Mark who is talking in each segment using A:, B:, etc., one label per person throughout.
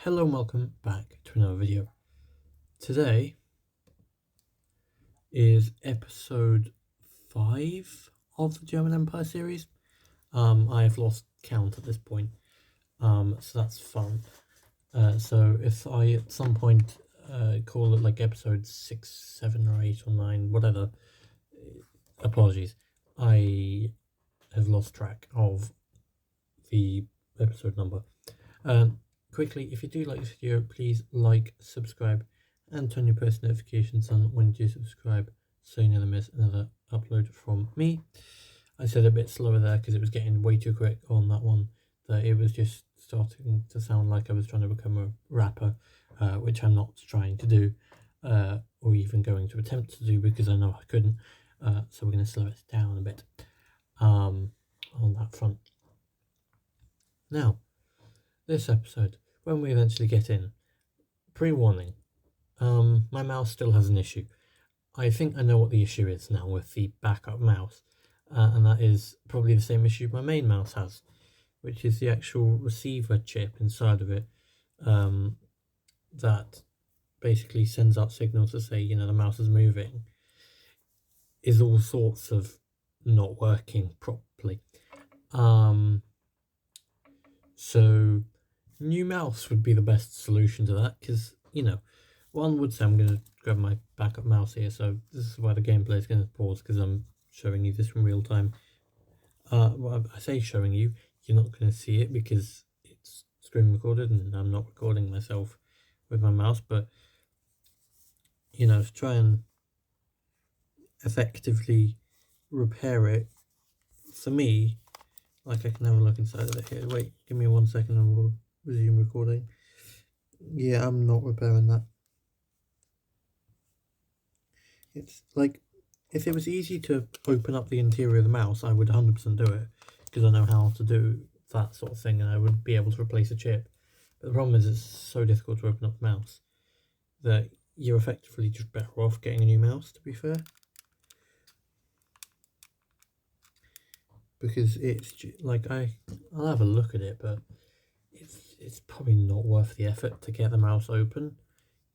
A: Hello and welcome back to another video. Today is episode 5 of the German Empire series. I have lost count at this point, so that's fun. So if I at some point call it like episode 6, 7 or 8 or 9, whatever, apologies. I have lost track of the episode number. Quickly, if you do like this video, please like, subscribe, and turn your post notifications on when you do subscribe so you never miss another upload from me. I said a bit slower there because it was getting way too quick on that one, that it was just starting to sound like I was trying to become a rapper, which I'm not trying to do, or even going to attempt to do because I know I couldn't, so we're going to slow it down a bit on that front. Now, this episode, when we eventually get in, pre-warning, my mouse still has an issue. I think I know what the issue is now with the backup mouse, and that is probably the same issue my main mouse has, which is the actual receiver chip inside of it, that basically sends out signals to say, the mouse is moving, is all sorts of not working properly. So new mouse would be the best solution to that, because one would say, I'm going to grab my backup mouse here, so this is why the gameplay is going to pause, because I'm showing you this from real time. Well, I say showing you, you're not going to see it because it's screen recorded and I'm not recording myself with my mouse, but to try and effectively repair it, for me, like I can have a look inside of it here. Wait, give me 1 second and we'll resume recording. Yeah, I'm not repairing that. It's like, if it was easy to open up the interior of the mouse, I would 100% do it, because I know how to do that sort of thing and I would be able to replace a chip. But the problem is it's so difficult to open up the mouse that you're effectively just better off getting a new mouse, to be fair. Because it's like, I'll have a look at it, but it's probably not worth the effort to get the mouse open,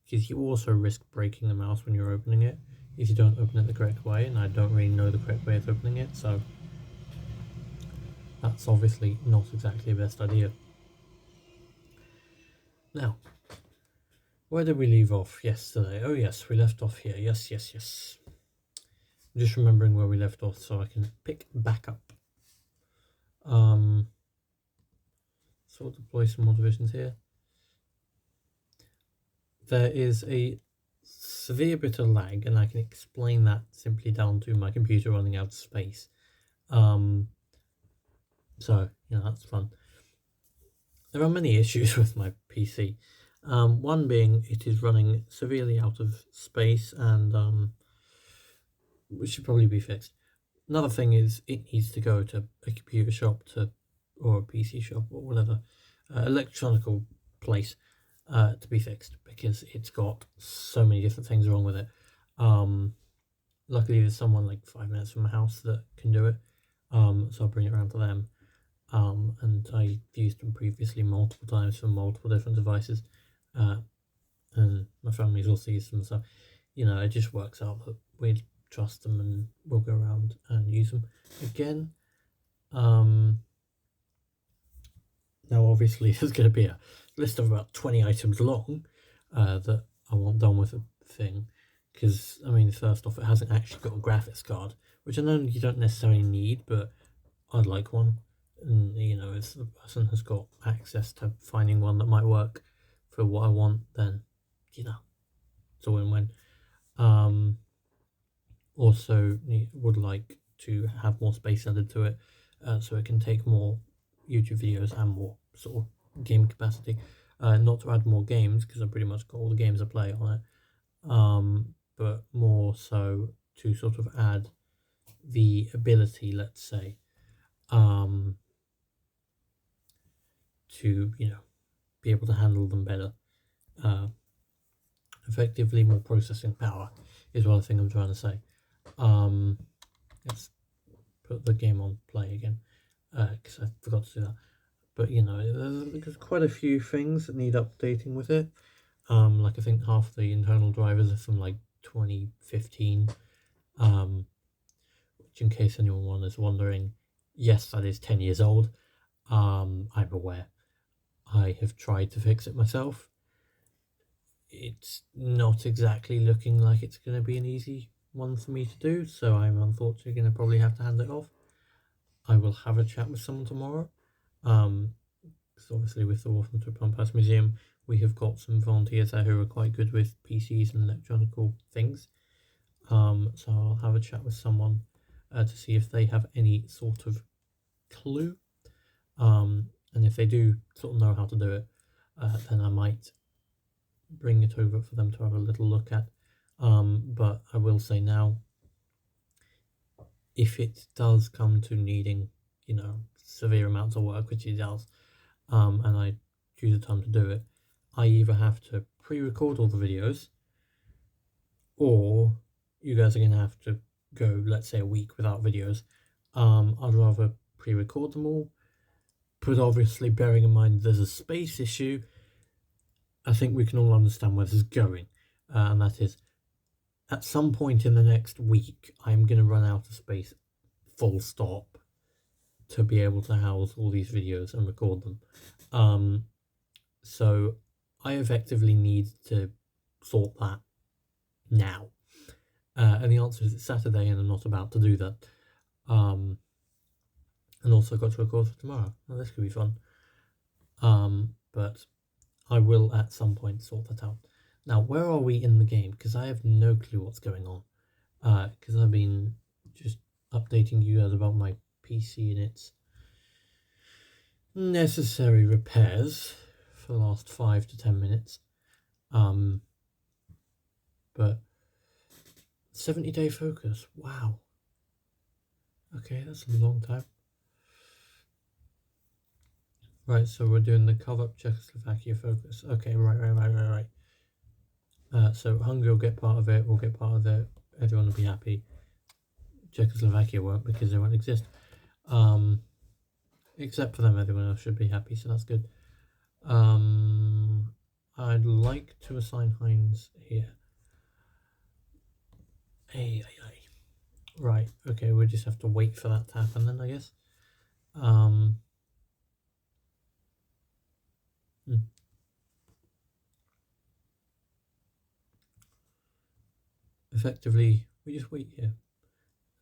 A: because you also risk breaking the mouse when you're opening it if you don't open it the correct way, and I don't really know the correct way of opening it, so that's obviously not exactly the best idea. Now, where did we leave off yesterday? Oh yes, we left off here. Yes. I'm just remembering where we left off so I can pick back up. So we'll deploy some more divisions here. There is a severe bit of lag, and I can explain that simply down to my computer running out of space. So, that's fun. There are many issues with my PC. One being it is running severely out of space, and which should probably be fixed. Another thing is it needs to go to a computer shop or a PC shop or whatever, electronical place, to be fixed, because it's got so many different things wrong with it. Luckily there's someone like 5 minutes from my house that can do it, so I'll bring it around to them. And I've used them previously multiple times for multiple different devices, and my family's also used them, so it just works out that we trust them and we'll go around and use them again. Now obviously there's going to be a list of about 20 items long that I want done with a thing, because first off, it hasn't actually got a graphics card, which I know you don't necessarily need, but I'd like one. And if the person has got access to finding one that might work for what I want, then it's a win-win. Also would like to have more space added to it, so it can take more YouTube videos and more sort of game capacity. Not to add more games, because I pretty much got all the games I play on it, but more so to sort of add the ability, let's say, to be able to handle them better. Effectively more processing power is what I think I'm trying to say. Let's put the game on play again, because I forgot to do that. but you know, there's quite a few things that need updating with it. Like I think half the internal drivers are from like 2015. Which, in case anyone is wondering, yes, that is 10 years old. I'm aware. I have tried to fix it myself. It's not exactly looking like it's going to be an easy one for me to do, so I'm unfortunately going to probably have to hand it off. I will have a chat with someone tomorrow. Because obviously with the Orphan to Pampas Museum, we have got some volunteers there who are quite good with PCs and electronical things. So I'll have a chat with someone to see if they have any sort of clue. And if they do sort of know how to do it, then I might bring it over for them to have a little look at. But I will say now, if it does come to needing, you know, severe amounts of work, which it does, and I choose the time to do it, I either have to pre-record all the videos, or you guys are going to have to go, let's say, a week without videos. I'd rather pre-record them all, but obviously bearing in mind there's a space issue. I think we can all understand where this is going, and that is, at some point in the next week, I'm going to run out of space, full stop, to be able to house all these videos and record them. So I effectively need to sort that now. And the answer is it's Saturday and I'm not about to do that. And also got to record for tomorrow. Now, this could be fun. But I will at some point sort that out. Now, where are we in the game? Because I have no clue what's going on. Because I've been just updating you guys about my PC and its necessary repairs for the last 5 to 10 minutes. But 70-day focus, wow. Okay, that's a long time. Right, so we're doing the cover up Czechoslovakia focus. Okay, right. So Hungary will get part of it, we'll get part of it, everyone will be happy. Czechoslovakia won't, because they won't exist. Except for them, everyone else should be happy, so that's good. I'd like to assign Heinz here. Right, okay, we'll just have to wait for that to happen then, I guess. Effectively, we just wait here and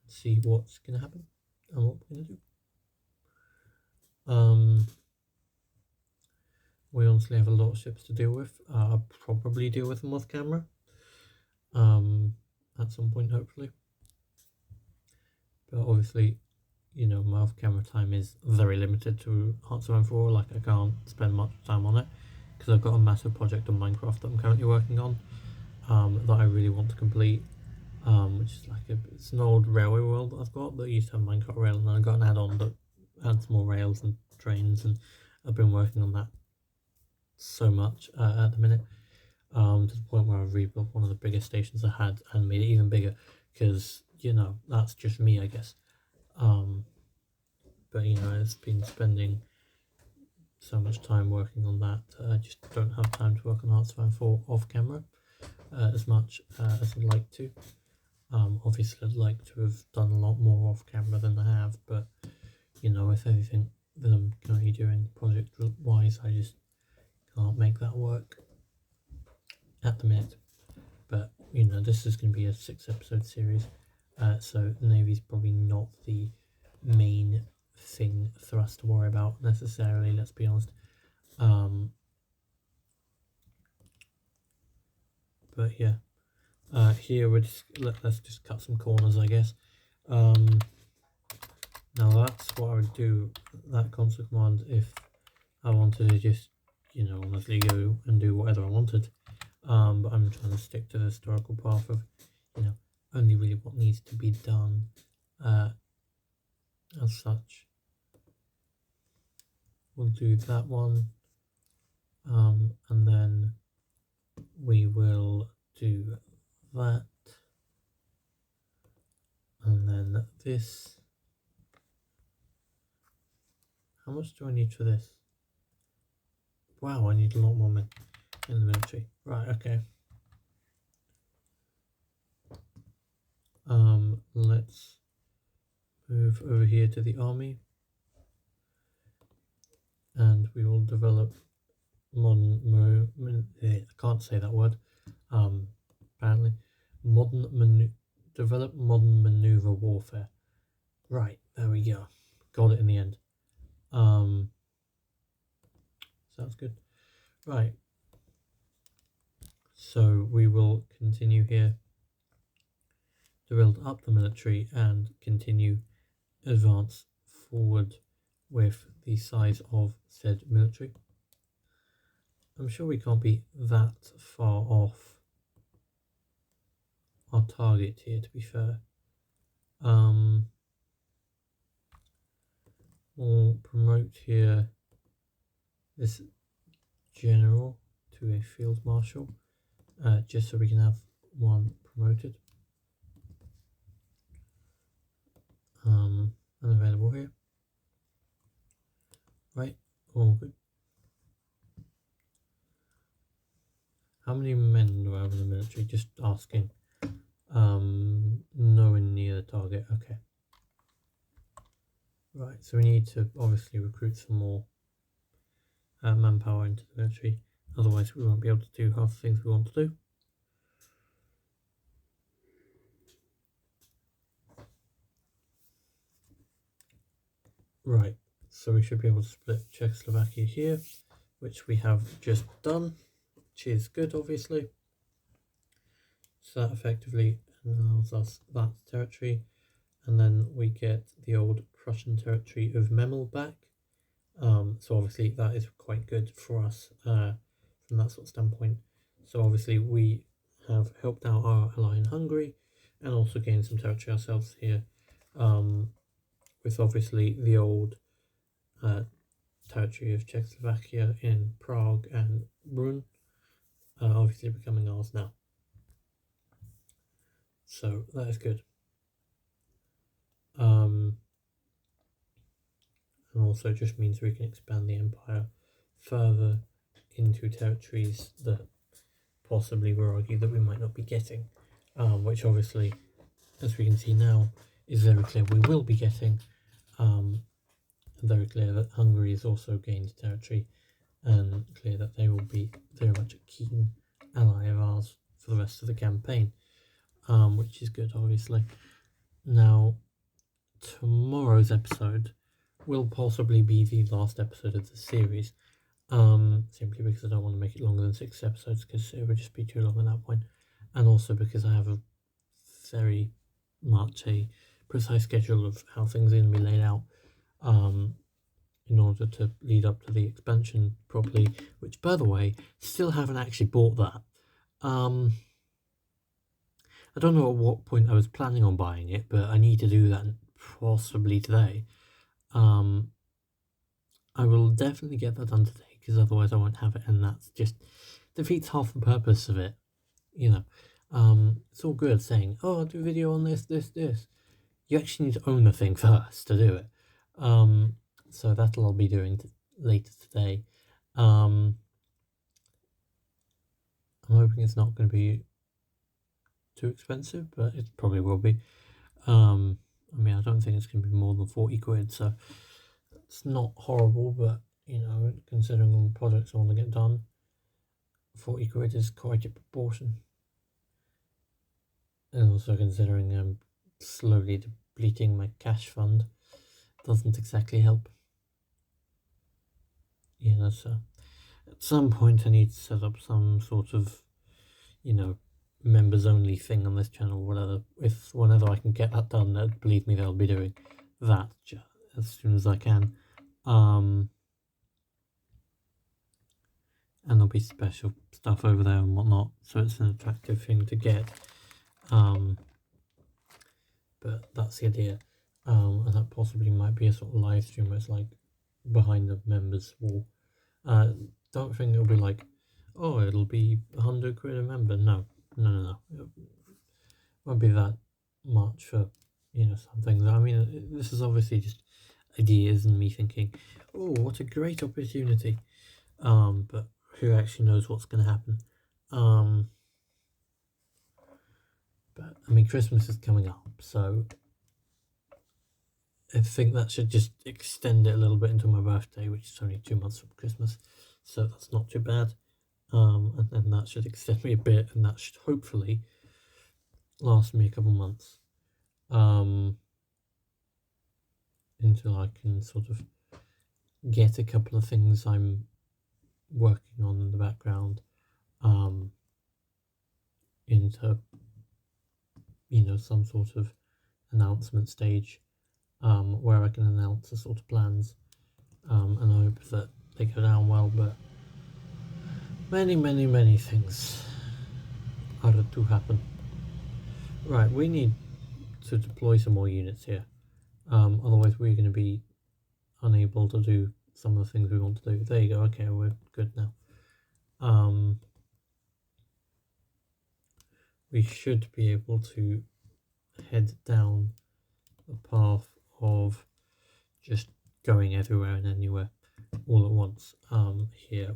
A: see what's going to happen and what we're going to do. We honestly have a lot of ships to deal with. I'll probably deal with them off camera at some point, hopefully. But obviously, you know, my off-camera time is very limited to HOI4. Like, I can't spend much time on it because I've got a massive project on Minecraft that I'm currently working on that I really want to complete, which is like it's an old railway world that I've got that used to have Minecraft rail, and then I got an add-on that adds more rails and trains, and I've been working on that so much at the minute, to the point where I've rebuilt one of the biggest stations I had and made it even bigger, because, you know, that's just me, I guess. But, you know, it's been spending so much time working on that, I just don't have time to work on HOI4 off camera as much as I'd like to. Obviously I'd like to have done a lot more off camera than I have, but, you know, with everything that I'm currently doing project wise, I just can't make that work at the minute. But, you know, this is going to be a 6-episode series, so Navy's probably not the main thing for us to worry about necessarily, let's be honest. But yeah, here we're just let's just cut some corners, I guess. Now that's what I would do, that console command, if I wanted to just, you know, honestly go and do whatever I wanted. But I'm trying to stick to the historical path of, you know, only really what needs to be done as such. We'll do that one, and then we will do that, and then this. How much do I need for this? wow, I need a lot more men in the military. Right, okay. Let's move over here to the army. And we will develop I can't say that word. Apparently. Develop modern maneuver warfare. Right, there we go. Got it in the end. Sounds good. Right. So we will continue here to build up the military and continue advance forward with the size of said military. I'm sure we can't be that far off our target here, to be fair. We'll promote here this general to a field marshal, just so we can have one promoted. Unavailable here. Right, all good. How many men do I have in the military? Just asking. Nowhere near the target. Okay. Right, so we need to obviously recruit some more manpower into the military. Otherwise, we won't be able to do half the things we want to do. Right, so we should be able to split Czechoslovakia here, which we have just done, which is good, obviously. So that effectively allows us that territory, and then we get the old Prussian territory of Memel back. So obviously that is quite good for us from that sort of standpoint. So obviously we have helped out our ally in Hungary and also gained some territory ourselves here, with obviously the old territory of Czechoslovakia in Prague and Brunn obviously becoming ours now. So that is good. And also just means we can expand the empire further into territories that possibly we're arguing that we might not be getting, which obviously, as we can see now, is very clear we will be getting. Very clear that Hungary has also gained territory, and clear that they will be very much a keen ally of ours for the rest of the campaign, which is good, obviously. Now, tomorrow's episode will possibly be the last episode of the series, simply because I don't want to make it longer than 6 episodes, because it would just be too long at that point, and also because I have a very much a precise schedule of how things are going to be laid out, in order to lead up to the expansion properly, which, by the way, still haven't actually bought that. I don't know at what point I was planning on buying it, but I need to do that possibly today. I will definitely get that done today, because otherwise I won't have it, and that just defeats half the purpose of it, you know. It's all good saying, oh, I'll do a video on this. You actually need to own the thing first to do it. So that'll I'll be doing later today. I'm hoping it's not going to be too expensive, but it probably will be. I mean, I don't think it's going to be more than 40 quid, so it's not horrible, but, you know, considering all the projects I want to get done, 40 quid is quite a proportion. And also considering I'm slowly depleting my cash fund, doesn't exactly help. You know, so at some point I need to set up some sort of, you know, members only thing on this channel, whatever. Whenever I can get that done, believe me, they'll be doing that as soon as I can. And there'll be special stuff over there and whatnot, so it's an attractive thing to get. But that's the idea. And that possibly might be a sort of live stream where it's like behind the members wall. Don't think it'll be like, oh, it'll be 100 quid a member. No. It won't be that much for, you know, some things. I mean, this is obviously just ideas and me thinking, oh, what a great opportunity. but who actually knows what's going to happen. But I mean, Christmas is coming up, so I think that should just extend it a little bit into my birthday, which is only 2 months from Christmas, so that's not too bad. And then that should extend me a bit, and that should hopefully last me a couple months, until I can sort of get a couple of things I'm working on in the background, into, some sort of announcement stage, where I can announce the sort of plans, and I hope that they go down well, but many things are to happen. Right, we need to deploy some more units here, otherwise we're going to be unable to do some of the things we want to do. There you go, okay, we're good now. We should be able to head down the path of just going everywhere and anywhere all at once, here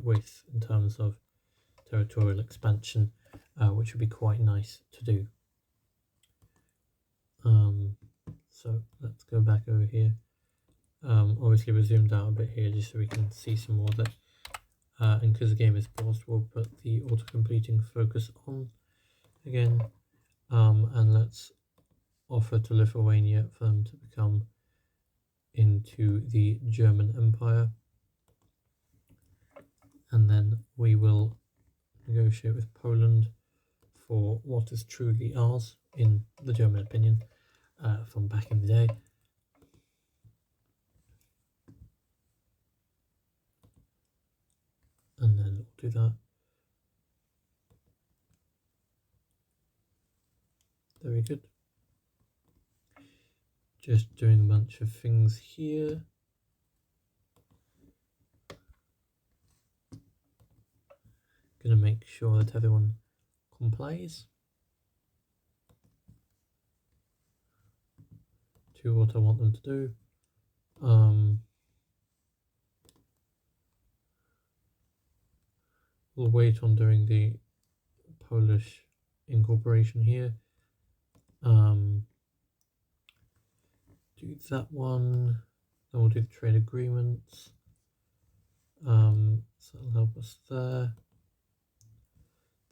A: in terms of territorial expansion, which would be quite nice to do. So let's go back over here. Obviously we zoomed out a bit here just so we can see some more of it, and because the game is paused, we'll put the auto-completing focus on again, and let's offer to Lithuania for them to become into the German Empire, and then we will negotiate with Poland for what is truly ours, in the German opinion, from back in the day. And then we'll do that. Very good. Just doing a bunch of things here. Gonna make sure that everyone complies to what I want them to do. We'll wait on doing the Polish incorporation here. Do that one, then we'll do the trade agreements. So that'll help us there.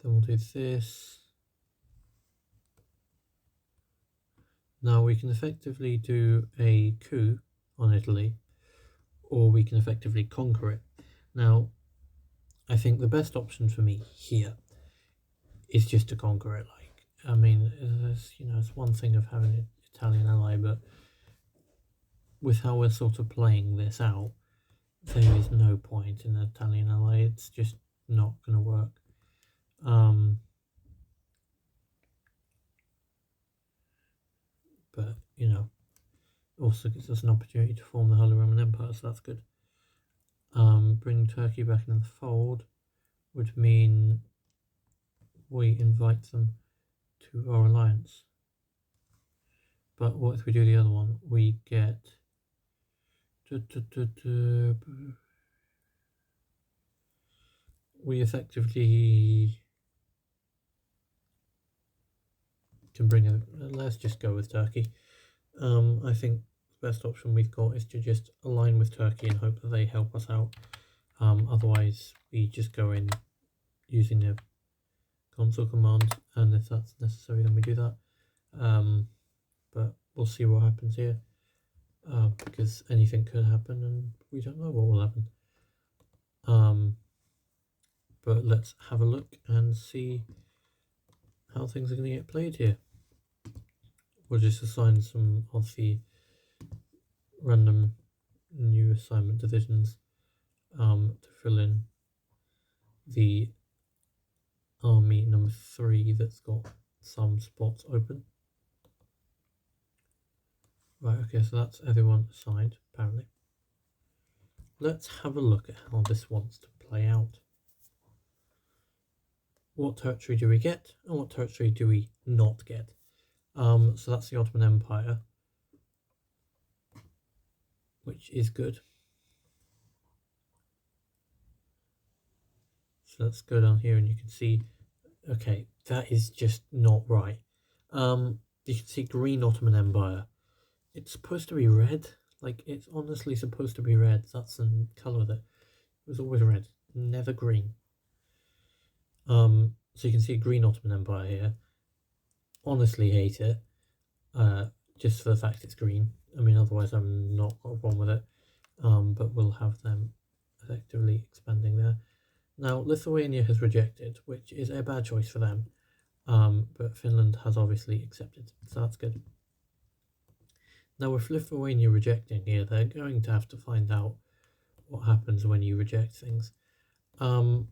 A: Then we'll do this. Now we can effectively do a coup on Italy, or we can effectively conquer it. Now, I think the best option for me here is just to conquer it. I mean, it's one thing of having an Italian ally, but with how we're sort of playing this out, there is no point in an Italian ally. It's just not going to work. But, also gives us an opportunity to form the Holy Roman Empire, so that's good. Bring Turkey back into the fold would mean we invite them to our alliance. But what if we do the other one? We get... We effectively can bring a... Let's just go with Turkey. I think the best option we've got is to just align with Turkey and hope that they help us out. Otherwise, we just go in using the console command, and if that's necessary, then we do that. But we'll see what happens here, because anything could happen, and we don't know what will happen. But let's have a look and see how things are going to get played here. We'll just assign some of the random new assignment divisions to fill in the army number 3 that's got some spots open. Right, okay, so that's everyone assigned, apparently. Let's have a look at how this wants to play out. What territory do we get, and what territory do we not get? So that's the Ottoman Empire, which is good. So let's go down here and you can see, okay, that is just not right. You can see Green Ottoman Empire. It's supposed to be red. Like, it's honestly supposed to be red. That's the colour that it was always red, never green. So you can see Green Ottoman Empire here. Honestly hate it. Just for the fact it's green. I mean, otherwise I'm not got a problem with it. But we'll have them effectively expanding there. Now, Lithuania has rejected, which is a bad choice for them. But Finland has obviously accepted, so that's good. Now, with Lithuania rejecting here, they're going to have to find out what happens when you reject things. And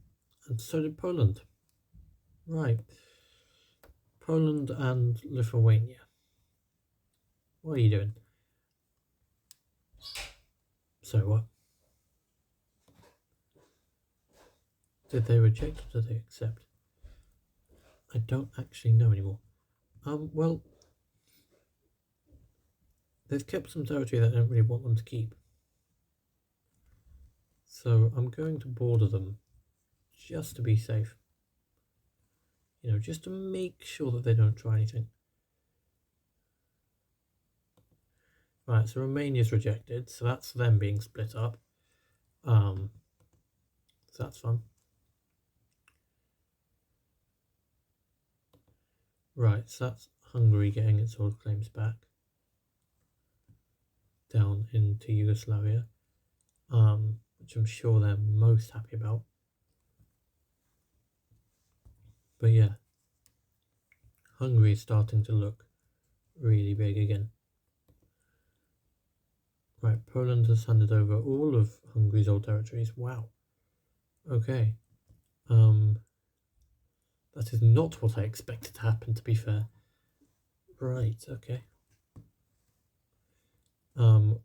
A: so did Poland. Right. Poland and Lithuania. What are you doing? So what? Did they reject or did they accept? I don't actually know anymore. Well, they've kept some territory that I don't really want them to keep. So I'm going to border them just to be safe. You know, just to make sure that they don't try anything. Right, so Romania's rejected, so that's them being split up. So that's fun. Right, so that's Hungary getting its old claims back down into Yugoslavia, which I'm sure they're most happy about. But yeah, Hungary is starting to look really big again. Right, Poland has handed over all of Hungary's old territories. Wow. Okay. That is not what I expected to happen, to be fair. Right, okay.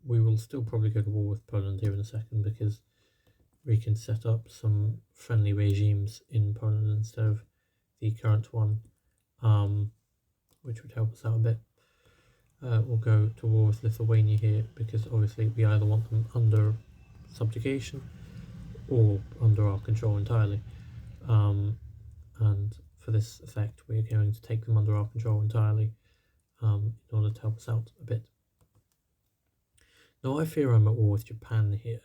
A: We will still probably go to war with Poland here in a second because we can set up some friendly regimes in Poland instead of the current one, which would help us out a bit. We'll go to war with Lithuania here because obviously we either want them under subjugation or under our control entirely. And for this effect, we're going to take them under our control entirely in order to help us out a bit. Now, I fear I'm at war with Japan here,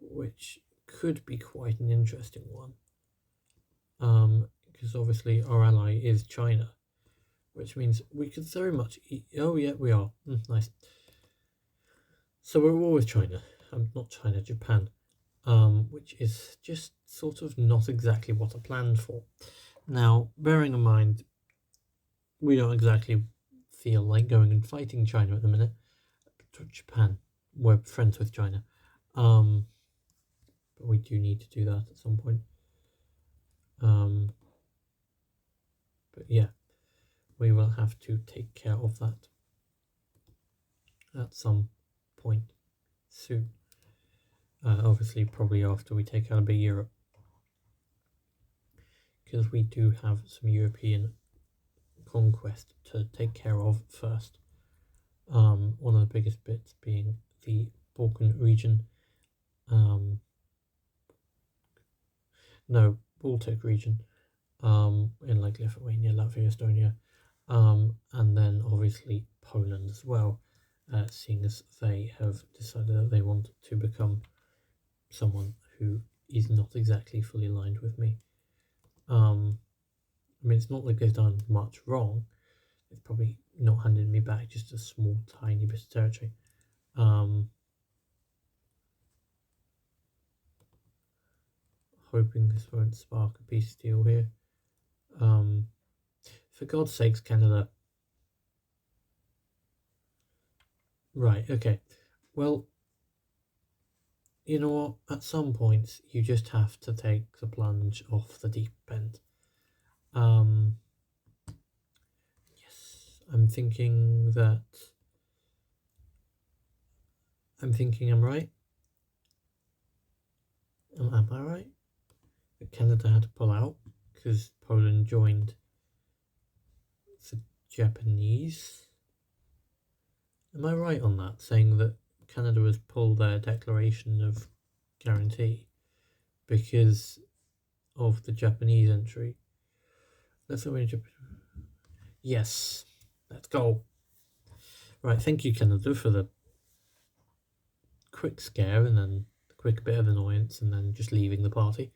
A: which could be quite an interesting one. Because obviously our ally is China, which means we could very much oh yeah, we are. Nice. So we're at war with China. Not China, Japan. Which is just sort of not exactly what I planned for. Now, bearing in mind, we don't exactly feel like going and fighting China at the minute. Japan, we're friends with China. But we do need to do that at some point. But yeah, we will have to take care of that at some point soon. Obviously, probably after we take out a big Europe. Because we do have some European conquest to take care of first. One of the biggest bits being the Balkan region. Baltic region. In like Lithuania, Latvia, Estonia. And then obviously Poland as well, seeing as they have decided that they want to become someone who is not exactly fully aligned with me. I mean, it's not like they've done much wrong. They've probably not handed me back just a small, tiny bit of territory. Hoping this won't spark a peace deal here. For God's sakes, Canada. Right, okay. Well, you know what? At some points, you just have to take the plunge off the deep end. Yes, I'm thinking I'm right. Am I right? That Canada had to pull out because Poland joined the Japanese. Am I right on that, saying that Canada has pulled their declaration of guarantee because of the Japanese entry. Let's go into yes, let's go. Right, thank you, Canada, for the quick scare and then the quick bit of annoyance and then just leaving the party.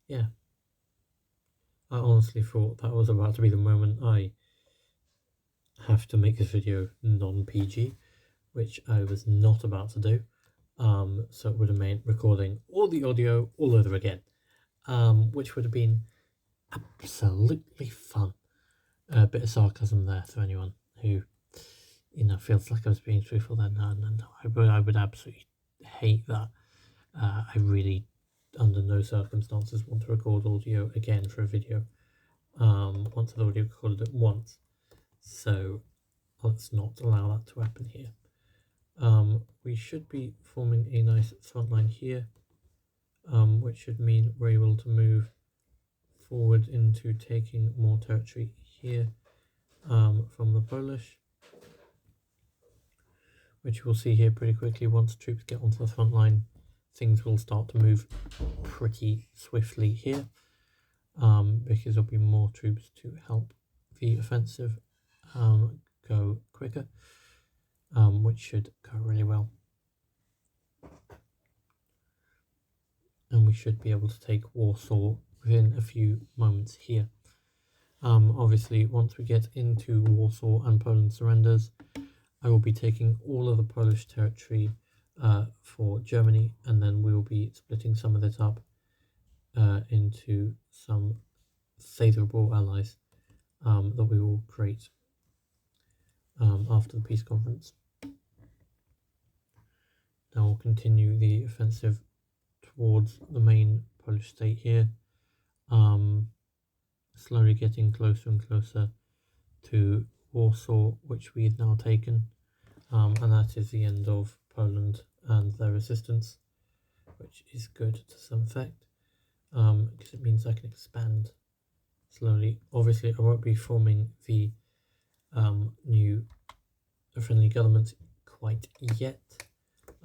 A: Yeah. I honestly thought that was about to be the moment I have to make this video non-PG, which I was not about to do. So it would have meant recording all the audio all over again, which would have been absolutely fun. A bit of sarcasm there to anyone who, feels like I was being truthful. Then no. I would absolutely hate that. I really, under no circumstances, want to record audio again for a video. Once I've already recorded it once, so let's not allow that to happen here. We should be forming a nice front line here, which should mean we're able to move forward into taking more territory here from the Polish, which we'll see here pretty quickly. Once troops get onto the front line, things will start to move pretty swiftly here, because there'll be more troops to help the offensive go quicker, which should go really well. And we should be able to take Warsaw within a few moments here. Obviously, once we get into Warsaw and Poland surrenders, I will be taking all of the Polish territory for Germany, and then we will be splitting some of it up into some favourable allies that we will create after the peace conference. Now we'll continue the offensive towards the main Polish state here, slowly getting closer and closer to Warsaw, which we've now taken, and that is the end of Poland and their resistance, which is good to some effect, because it means I can expand slowly. Obviously I won't be forming the new friendly government quite yet,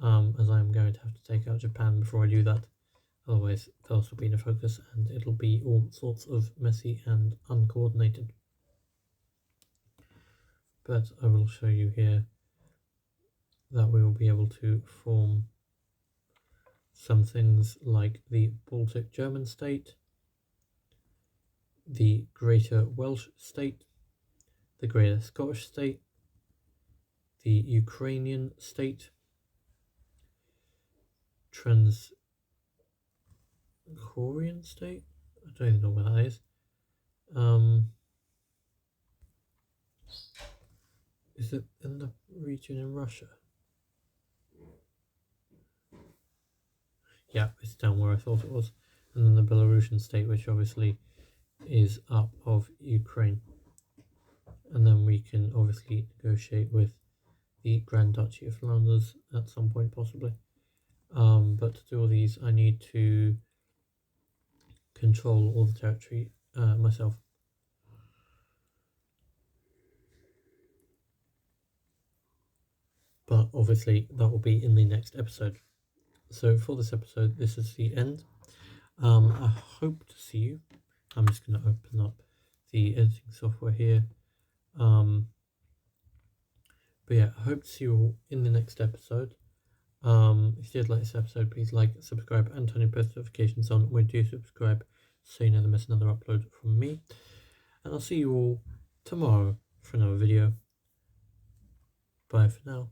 A: as I'm going to have to take out Japan before I do that. Otherwise those will be in focus and it'll be all sorts of messy and uncoordinated. But I will show you here that we will be able to form some things like the Baltic German state, the Greater Welsh state, the Greater Scottish state, the Ukrainian state, Transcaucasian state, I don't even know what that is. Is it in the region in Russia? Yeah, it's down where I thought it was. And then the Belarusian state, which obviously is up of Ukraine. And then we can obviously negotiate with the Grand Duchy of Flanders at some point possibly. But to do all these I need to control all the territory myself. But obviously that will be in the next episode. So for this episode, this is the end. I hope to see you. I'm just going to open up the editing software here. But yeah, I hope to see you all in the next episode. If you did like this episode, please like, subscribe, and turn your post notifications on when you do subscribe, so you never miss another upload from me. And I'll see you all tomorrow for another video. Bye for now.